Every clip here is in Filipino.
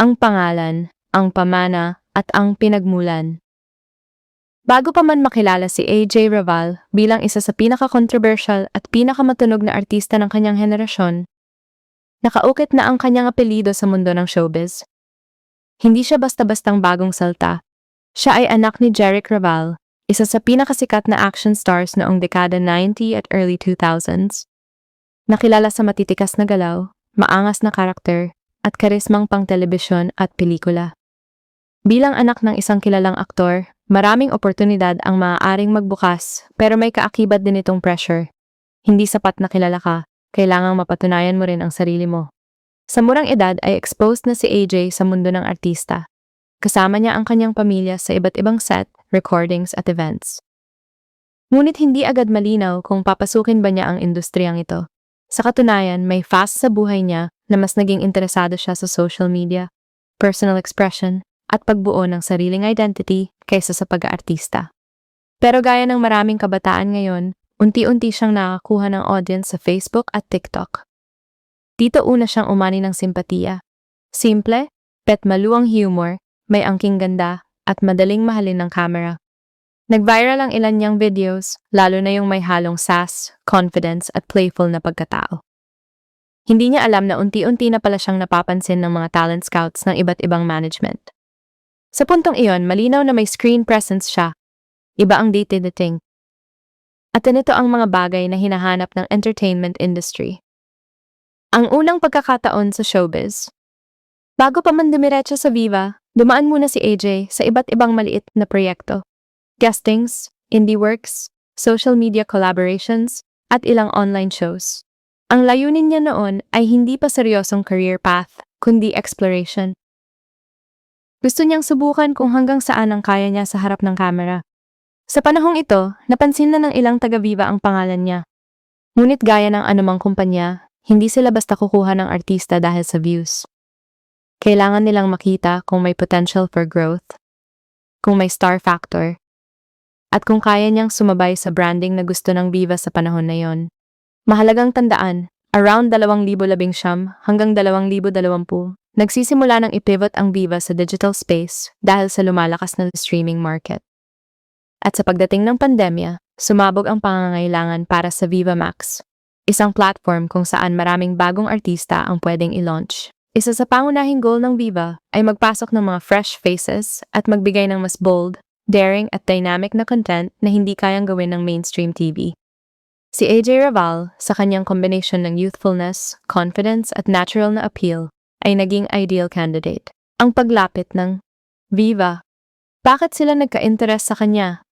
ang pangalan, ang pamana, at ang pinagmulan. Bago pa man makilala si AJ Raval bilang isa sa pinaka-controversial at pinakamatunog na artista ng kanyang henerasyon, nakaukit na ang kanyang apelyido sa mundo ng showbiz. Hindi siya basta-bastang bagong salta. Siya ay anak ni Jeric Raval, isa sa pinakasikat na action stars noong dekada 90 at early 2000s. Nakilala sa matitikas na galaw, maangas na karakter, at karismang pang-telebisyon at pelikula. Bilang anak ng isang kilalang aktor, maraming oportunidad ang maaaring magbukas pero may kaakibat din itong pressure. Hindi sapat na kilala ka, kailangang mapatunayan mo rin ang sarili mo. Sa murang edad ay exposed na si AJ sa mundo ng artista. Kasama niya ang kanyang pamilya sa iba't ibang set, recordings at events. Ngunit hindi agad malinaw kung papasukin ba niya ang industriyang ito. Sa katunayan, may fast sa buhay niya na mas naging interesado siya sa social media, personal expression, at pagbuo ng sariling identity kaysa sa pag-aartista. Pero gaya ng maraming kabataan ngayon, unti-unti siyang nakakuha ng audience sa Facebook at TikTok. Dito una siyang umani ng simpatiya. Simple, petmaluang humor, may angking ganda, at madaling mahalin ng camera. Nag-viral ang ilan niyang videos, lalo na yung may halong sass, confidence, at playful na pagkatao. Hindi niya alam na unti-unti na pala siyang napapansin ng mga talent scouts ng iba't ibang management. Sa puntong iyon, malinaw na may screen presence siya. Iba ang dating. At ganito ang mga bagay na hinahanap ng entertainment industry. Ang unang pagkakataon sa showbiz. Bago pa man dumiretso sa Viva, dumaan muna si AJ sa iba't ibang maliit na proyekto. Guestings, indie works, social media collaborations, at ilang online shows. Ang layunin niya noon ay hindi pa seryosong career path, kundi exploration. Gusto niyang subukan kung hanggang saan ang kaya niya sa harap ng kamera. Sa panahong ito, napansin na ng ilang taga-Viva ang pangalan niya. Ngunit gaya ng anumang kumpanya, hindi sila basta kukuha ng artista dahil sa views. Kailangan nilang makita kung may potential for growth, kung may star factor, at kung kaya niyang sumabay sa branding na gusto ng Viva sa panahon na yon. Mahalagang tandaan, around 2019 hanggang 2020, nagsisimula ng ipivot ang Viva sa digital space dahil sa lumalakas na streaming market. At sa pagdating ng pandemya, sumabog ang pangangailangan para sa Viva Max, isang platform kung saan maraming bagong artista ang pwedeng i-launch. Isa sa pangunahing goal ng Viva ay magpasok ng mga fresh faces at magbigay ng mas bold, daring at dynamic na content na hindi kayang gawin ng mainstream TV. Si AJ Raval, sa kanyang combination ng youthfulness, confidence at natural na appeal, ay naging ideal candidate. Ang paglapit ng Viva. Bakit sila nagka-interest sa kanya?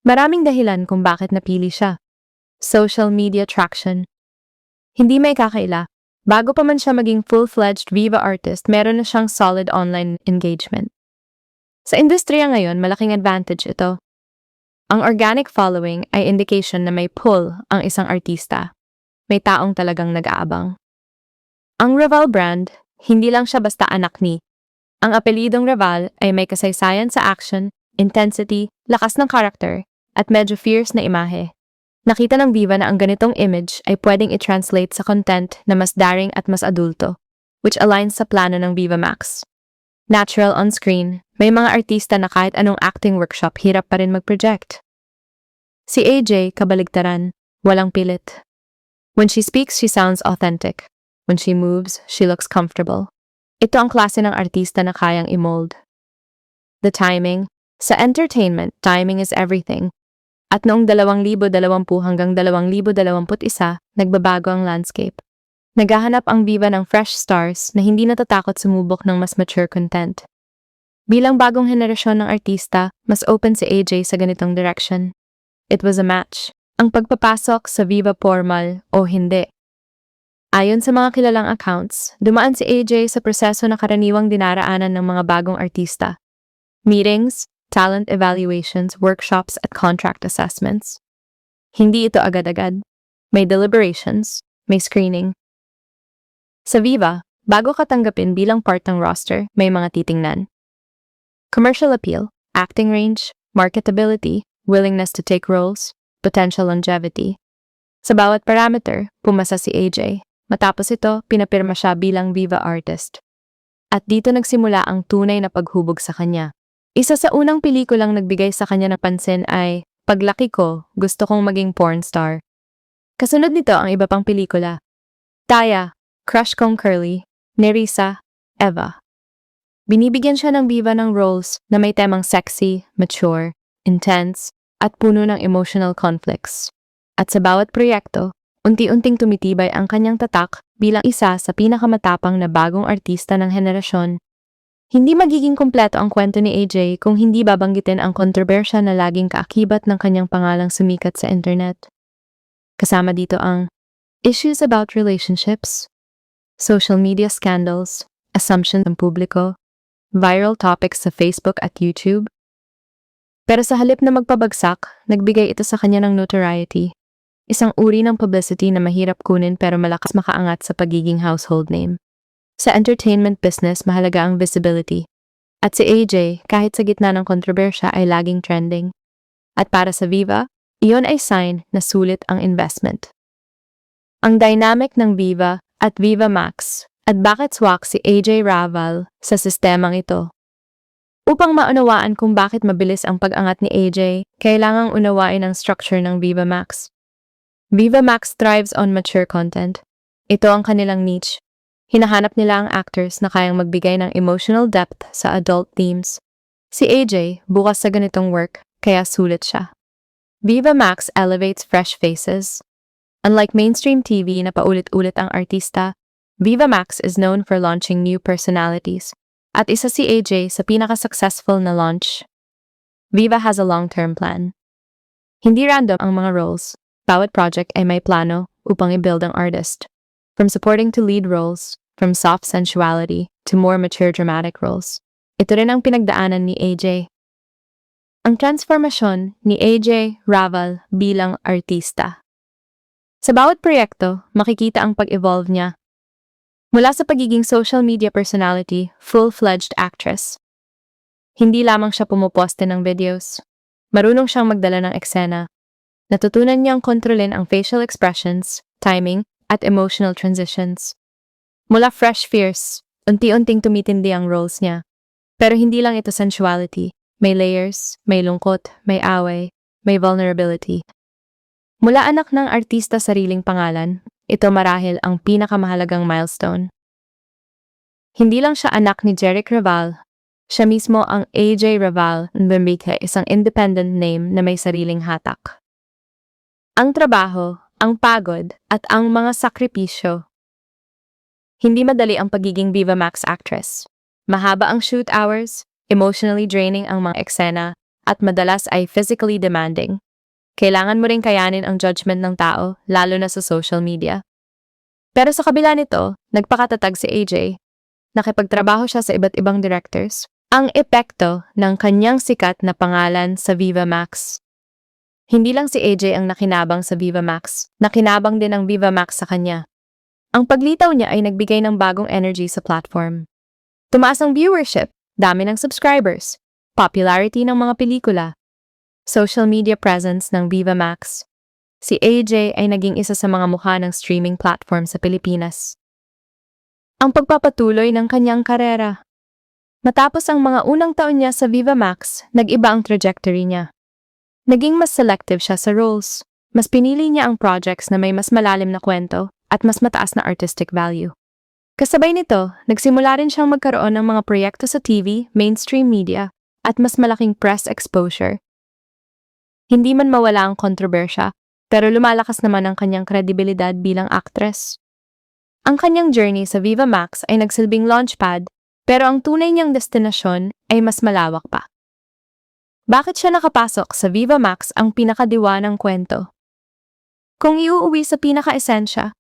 Maraming dahilan kung bakit napili siya. Social media traction. Hindi may kakaila. Bago pa man siya maging full-fledged Viva artist, meron na siyang solid online engagement. Sa industriya ngayon, malaking advantage ito. Ang organic following ay indication na may pull ang isang artista. May taong talagang nag-aabang. Ang Raval brand, hindi lang siya basta anak ni. Ang apelidong Raval ay may kasaysayan sa action, intensity, lakas ng karakter, at medyo fierce na imahe. Nakita ng Viva na ang ganitong image ay pwedeng i-translate sa content na mas daring at mas adulto, which aligns sa plano ng Viva Max. Natural on-screen, may mga artista na kahit anong acting workshop hirap pa rin mag-project. Si AJ, kabaligtaran, walang pilit. When she speaks, she sounds authentic. When she moves, she looks comfortable. Ito ang klase ng artista na kayang i-mold. The timing. Sa entertainment, timing is everything. At noong 2020 hanggang 2021, nagbabago ang landscape. Naghahanap ang Viva ng fresh stars na hindi natatakot sumubok ng mas mature content. Bilang bagong henerasyon ng artista, mas open si AJ sa ganitong direction. It was a match. Ang pagpapasok sa Viva formal o hindi. Ayon sa mga kilalang accounts, dumaan si AJ sa proseso na karaniwang dinaraanan ng mga bagong artista. Meetings, talent evaluations, workshops at contract assessments. Hindi ito agad-agad. May deliberations, may screening. Sa Viva, bago ka tanggapin bilang part ng roster, may mga titingnan. Commercial appeal, acting range, marketability, willingness to take roles, potential longevity. Sa bawat parameter, pumasa si AJ. Matapos ito, pinapirma siya bilang Viva artist. At dito nagsimula ang tunay na paghubog sa kanya. Isa sa unang pelikulang nagbigay sa kanya ng pansin ay Paglaki ko, gusto kong maging porn star. Kasunod nito ang iba pang pelikula. Taya, Crush Kong Curly, Nerissa, Eva. Binibigyan siya ng Viva ng roles na may temang sexy, mature, intense, at puno ng emotional conflicts. At sa bawat proyekto, unti-unting tumitibay ang kanyang tatak bilang isa sa pinakamatapang na bagong artista ng henerasyon. Hindi magiging kumpleto ang kwento ni AJ kung hindi babanggitin ang kontrobersya na laging kaakibat ng kanyang pangalang sumikat sa internet. Kasama dito ang issues about relationships, social media scandals, assumptions ng publiko, viral topics sa Facebook at YouTube. Pero sa halip na magpabagsak, nagbigay ito sa kanya ng notoriety. Isang uri ng publicity na mahirap kunin pero malakas makaangat sa pagiging household name. Sa entertainment business, mahalaga ang visibility. At si AJ, kahit sa gitna ng kontrobersya, ay laging trending. At para sa Viva, iyon ay sign na sulit ang investment. Ang dynamic ng Viva at Viva Max at bakit swak si AJ Raval sa sistemang ito. Upang maunawaan kung bakit mabilis ang pag-angat ni AJ, kailangang unawain ang structure ng Viva Max. Viva Max thrives on mature content. Ito ang kanilang niche. Hinahanap nila ang actors na kayang magbigay ng emotional depth sa adult themes. Si AJ, bukas sa ganitong work, kaya sulit siya. Viva Max elevates fresh faces. Unlike mainstream TV na paulit-ulit ang artista, Viva Max is known for launching new personalities. At isa si AJ sa pinaka-successful na launch. Viva has a long-term plan. Hindi random ang mga roles. Bawat project ay may plano upang i-build ang artist. From supporting to lead roles, from soft sensuality to more mature dramatic roles. Ito rin ang pinagdaanan ni AJ. Ang transformasyon ni AJ Raval bilang artista. Sa bawat proyekto, makikita ang pag-evolve niya. Mula sa pagiging social media personality, full-fledged actress. Hindi lamang siya pumuposte ng videos. Marunong siyang magdala ng eksena. Natutunan niyang kontrolin ang facial expressions, timing, at emotional transitions. Mula fresh fierce, unti-unting tumitindi ang roles niya. Pero hindi lang ito sensuality. May layers, may lungkot, may away, may vulnerability. Mula anak ng artista sariling pangalan, ito marahil ang pinakamahalagang milestone. Hindi lang siya anak ni Jeric Raval, siya mismo ang AJ Raval Mbembika, isang independent name na may sariling hatak. Ang trabaho, ang pagod, at ang mga sakripisyo. Hindi madali ang pagiging Viva Max actress. Mahaba ang shoot hours, emotionally draining ang mga eksena, at madalas ay physically demanding. Kailangan mo ring kayanin ang judgment ng tao, lalo na sa social media. Pero sa kabila nito, nagpakatatag si AJ. Nakipagtrabaho siya sa iba't ibang directors. Ang epekto ng kanyang sikat na pangalan sa Viva Max. Hindi lang si AJ ang nakinabang sa Viva Max, nakinabang din ang Viva Max sa kanya. Ang paglitaw niya ay nagbigay ng bagong energy sa platform. Tumaas ang viewership, dami ng subscribers, popularity ng mga pelikula, social media presence ng Viva Max. Si AJ ay naging isa sa mga mukha ng streaming platform sa Pilipinas. Ang pagpapatuloy ng kanyang karera. Matapos ang mga unang taon niya sa Viva Max, nag-iba ang trajectory niya. Naging mas selective siya sa roles. Mas pinili niya ang projects na may mas malalim na kwento at mas mataas na artistic value. Kasabay nito, nagsimula rin siyang magkaroon ng mga proyekto sa TV, mainstream media, at mas malaking press exposure. Hindi man mawala ang kontrobersya, pero lumalakas naman ang kanyang kredibilidad bilang actress. Ang kanyang journey sa Viva Max ay nagsilbing launchpad, pero ang tunay niyang destinasyon ay mas malawak pa. Bakit siya nakapasok sa Viva Max ang pinakadiwa ng kwento? Kung iuuwi sa pinaka-esensya,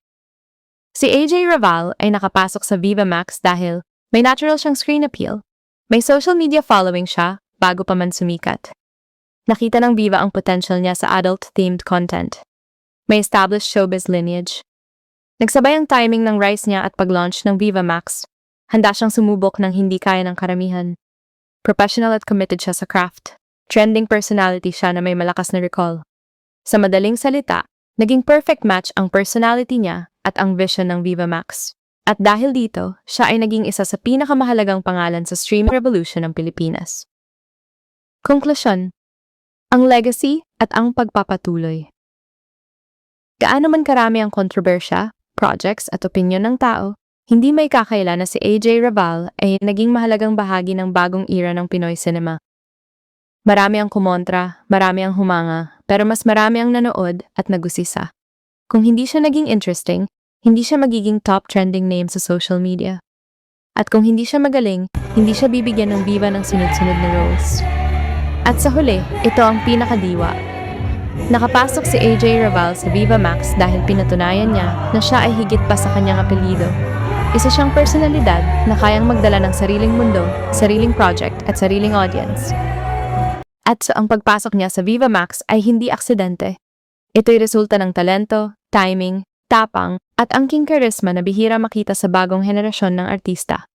si AJ Raval ay nakapasok sa Viva Max dahil may natural siyang screen appeal. May social media following siya bago pa man sumikat. Nakita ng Viva ang potential niya sa adult-themed content. May established showbiz lineage. Nagsabay ang timing ng rise niya at pag-launch ng Viva Max. Handa siyang sumubok ng hindi kaya ng karamihan. Professional at committed siya sa craft. Trending personality siya na may malakas na recall. Sa madaling salita, naging perfect match ang personality niya at ang vision ng Viva Max. At dahil dito, siya ay naging isa sa pinakamahalagang pangalan sa streaming revolution ng Pilipinas. Konklusyon: ang legacy at ang pagpapatuloy. Gaano man karami ang kontrobersya, projects at opinyon ng tao, hindi may kakaila na si AJ Raval ay naging mahalagang bahagi ng bagong era ng Pinoy cinema. Marami ang kumontra, marami ang humanga, pero mas marami ang nanood at nagusisa. Kung hindi siya naging interesting, hindi siya magiging top trending name sa social media. At kung hindi siya magaling, hindi siya bibigyan ng viva ng sunod-sunod na roles. At sa huli, ito ang pinakadiwa. Nakapasok si AJ Raval sa Viva Max dahil pinatunayan niya na siya ay higit pa sa kanyang apelyido. Isa siyang personalidad na kayang magdala ng sariling mundo, sariling project at sariling audience. At ang pagpasok niya sa Viva Max ay hindi aksidente. Ito'y resulta ng talento, timing, tapang, at angking charisma na bihira makita sa bagong henerasyon ng artista.